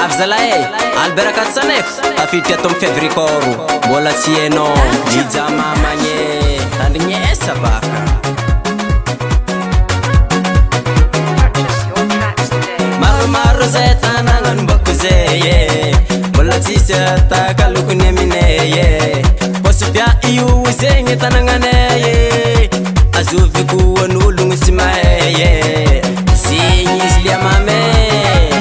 avy zalahy Albert Katsanef tafiditry ato amin'ny fiavirikôro mbola tsy hainao mijamamagny tandrignesa baka maromaro zay tanagna nombako zay mbola tsisy ataka lokony aminay posipia io zegny tanagnanay azoviko an'ologno tsy mahay zegny izy lia mamay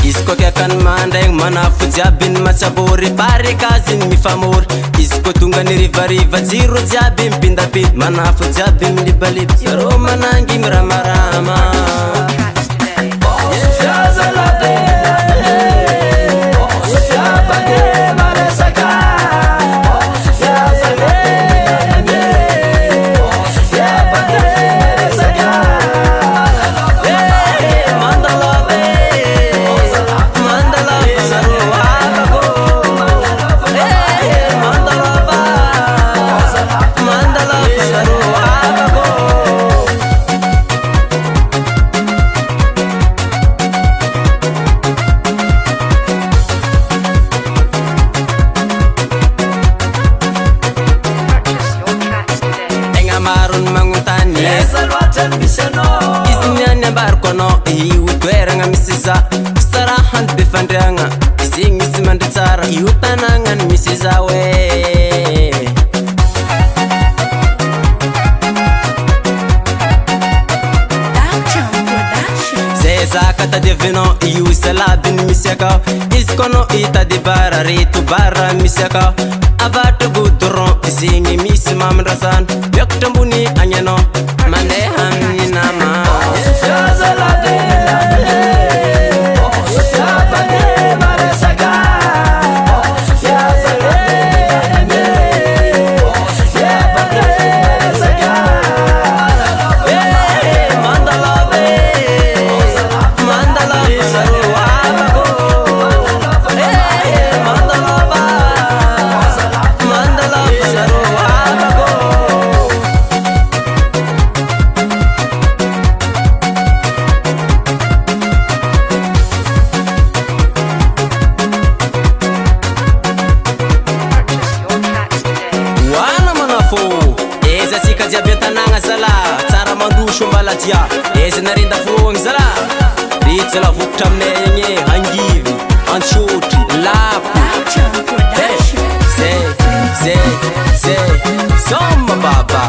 izy koa kiakany mandraigny manafo jiaby ny matsabory pare kaziny mifamory izy koa tonga ny rivariva jiro jiaby mipindapindy manafo jiaby milibaliby zarô manangy miramarama izy niany ambariko anao io toeragna misy za fisarahany be fandriagna izy misy mandry tsara io tanagnany misy za hoe zay zaka tadiavinao io salabiny misy akao izy koa anao hitady bara reto bara misy akao avatra goudron zegny misy mamindrasana miakotra ambony agny anao mandeha amin'ny nama eza sika jiaby antanagna zala tsara mandosho mbala dia eza narinda foagny zala rito zala vokotra aminay agny hangivy antsotry lapo zay soma baba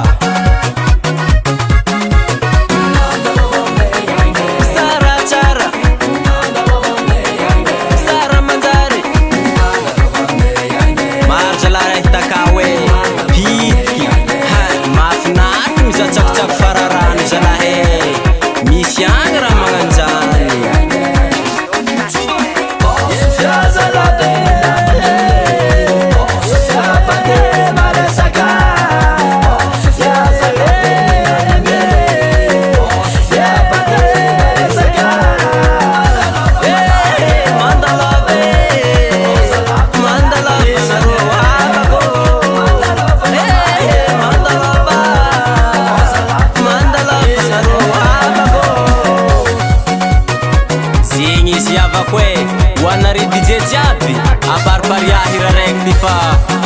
hoanary DJ jiaby abaribariahira raiky fa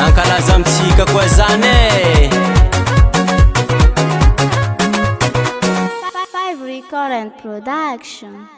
ankalaza amitsika koa zany Five Recording Production.